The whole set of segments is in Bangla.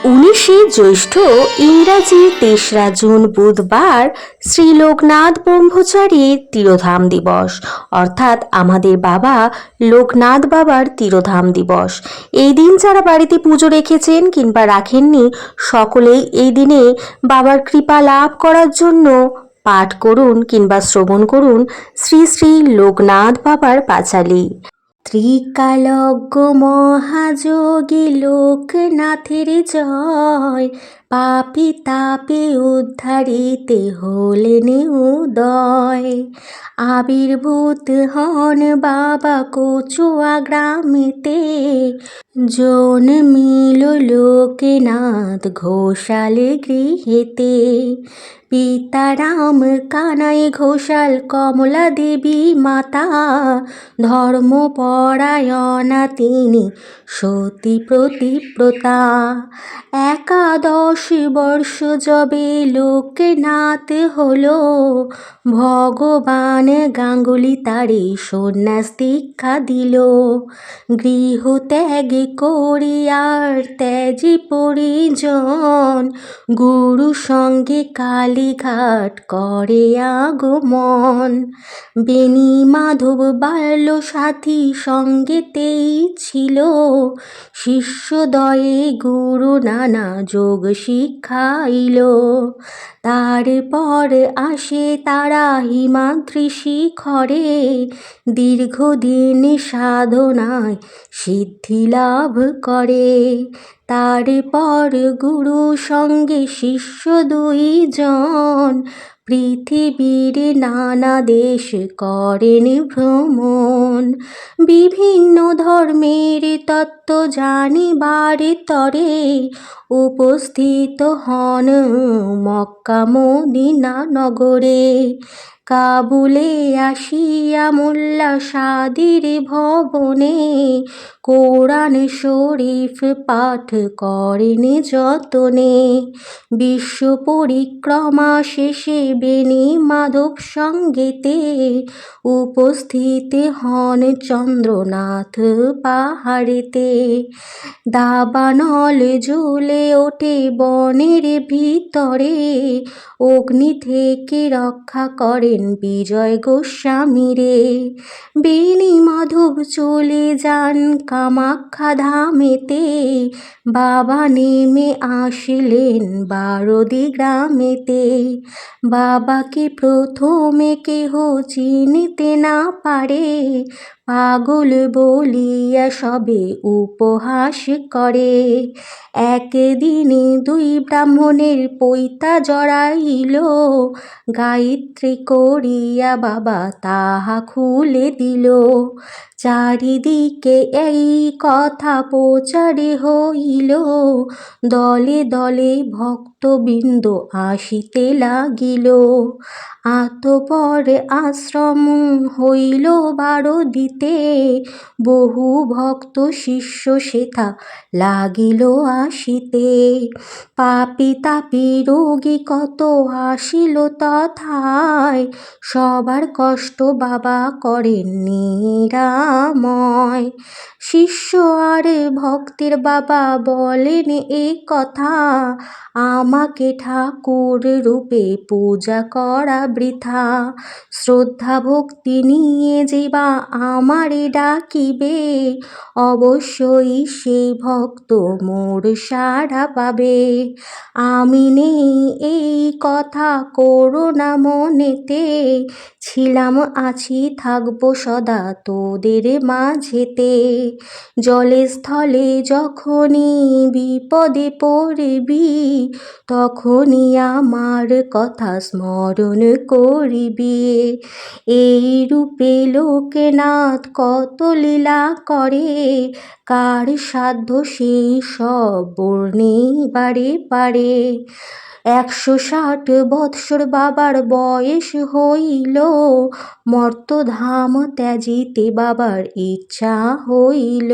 19শে জ্যৈষ্ঠ ইংরাজি ৩রা জুন বুধবার শ্রী লোকনাথ ব্রহ্মচারীর তিরোধাম দিবস, অর্থাৎ আমাদের বাবা লোকনাথ বাবার তিরোধাম দিবস। এই দিন যারা বাড়িতে পুজো রেখেছেন কিংবা রাখেননি, সকলেই এই দিনে বাবার কৃপা লাভ করার জন্য পাঠ করুন কিংবা শ্রবণ করুন শ্রী শ্রী লোকনাথ বাবার পাঁচালী। ত্রিকালজ্ঞ মহাযোগী লোকনাথের জয়, পাপী তাপে উদ্ধারিতে হলেন উদয়। আবির্ভূত হন বাবা কচুয়া গ্রামেতে, জন্মিল লোকনাথ ঘোষাল গৃহেতে। পিতা রাম কানাই ঘোষাল, কমলা দেবী মাতা, ধর্মপরায়ণা তিনি সতী প্রতিব্রতা। 11 বর্ষ যবে লোকনাথ হলো, ভগবান গাঙ্গুলি তারে সন্ন্যাস দীক্ষা দিল। গৃহ ত্যাগ করিয়ার ত্যাজি পরিজন, গুরু সঙ্গে কালীঘাট করে আগমন। বেণী মাধব বাল্য সাথী সঙ্গেতেই ছিল, শিষ্যদয়ে গুরু নানা যোগ শিখাইল। তারপর আসে তারা হিমাদ্রি শিখরে, দীর্ঘদিন সাধনায় সিদ্ধি লাভ করে। তারপর গুরু সঙ্গে শিষ্য 2 জন, পৃথিবীর নানা দেশ করেন ভ্রমণ। বিভিন্ন ধর্মের তত্ত্ব জানিবার তরে, উপস্থিত হন মক্কা মদিনা নগরে। কাবুলে আসিয়া মোল্লা সাদির ভবনে, কোরআন শরীফ পাঠ করেন যতনে। বিশ্ব পরিক্রমা শেষে বেণী মাধব সঙ্গেতে, উপস্থিত হন চন্দ্রনাথ পাহাড়েতে। দাবানল জ্বলে ওঠে বনের ভিতরে, অগ্নি থেকে রক্ষা করেন বিজয় গোস্বামীরে। বেণী মাধব চলে যান কামাখ্যা ধামেতে, বাবা নেমে আসলেন বারদি গ্রামেতে। বাবাকে প্রথমে কেহ চিনিতে না পারে, পাগল বলিয়া সবে উপহাস করে। একদিনে 2 ব্রাহ্মণের পৈতা জড়াইল, গায়ত্রী করিয়া বাবা তাহা খুলে দিল। চারিদিকে এই কথা প্রচার হইল, দলে দলে ভক্তবৃন্দ আসিতে লাগিল। অতঃপর আশ্রম হইল বারদিতে, বহু ভক্ত শিষ্য সেথা লাগিল আসিতে। পাপী তাপী রোগী কত আসিল তথায়, সবার কষ্ট বাবা করেন নিরাময়। শিষ্য আর ভক্তের বাবা বলেন এ কথা, আমাকে ঠাকুর রূপে পূজা করা বৃথা। শ্রদ্ধা ভক্তি নিয়ে যে বা আমারে ডাকিবে, অবশ্যই সেই ভক্ত মোর সাড়া পাবে। আমি নেই এই কথা করো না মনেতে, ছিলাম আছি থাকব সদা তোদের মাঝেতে। জলে স্থলে যখনই বিপদে পড়বি, তখনই আমার কথা স্মরণ করিবি। এই রূপে লোকনাথ কত লীলা করে, কার সাধ্য সেই সব বর্ণিবারে পারে। 160 বৎসর বাবার বয়স হইল, মর্তধাম ত্যাজিতে বাবার ইচ্ছা হইল।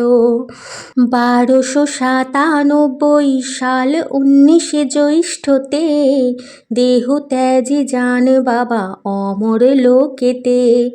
1297 সাল 19 জ্যৈষ্ঠতে, দেহ ত্যাজি যান বাবা অমর লোকেতে।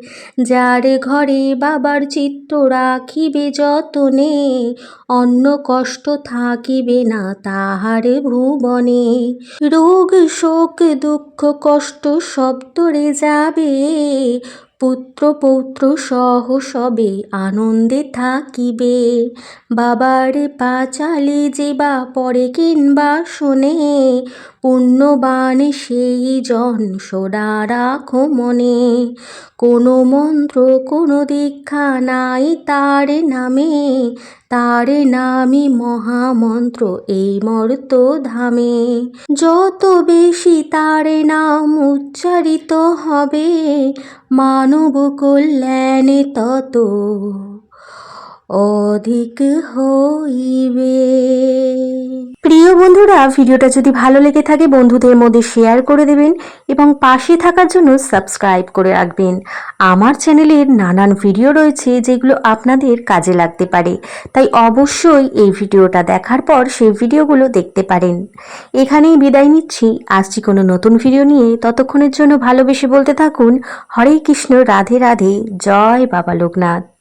যার ঘরে বাবার চিত্ত রাখিবে যতনে, অন্য কষ্ট থাকিবে না তাহার ভুবনে। রোগ শোক দুঃখ কষ্ট সব তরে যাবে, পুত্র পৌত্র সহ সবে আনন্দে থাকিবে। বাবার পাঁচালি যে বা পরে কিংবা শোনে, পুণ্যবান সেই জন সদা রাখো মনে। কোনো মন্ত্র কোনো দীক্ষা নাই তার নামে, তার নামই মহামন্ত্র এই মর্ত ধামে। যত বেশি তার নাম উচ্চারিত হবে, মানব কল্যাণে তত অধিক হইবে। প্রিয় বন্ধুরা, ভিডিওটা যদি ভালো লেগে থাকে বন্ধুদের মধ্যে শেয়ার করে দেবেন এবং পাশে থাকার জন্য সাবস্ক্রাইব করে রাখবেন। আমার চ্যানেলের নানান ভিডিও রয়েছে যেগুলো আপনাদের কাজে লাগতে পারে, তাই অবশ্যই এই ভিডিওটা দেখার পর সেই ভিডিওগুলো দেখতে পারেন। এখানেই বিদায় নিচ্ছি, আসছি কোনো নতুন ভিডিও নিয়ে। ততক্ষণের জন্য ভালোবেসে বলতে থাকুন হরে কৃষ্ণ, রাধে রাধে, জয় বাবা লোকনাথ।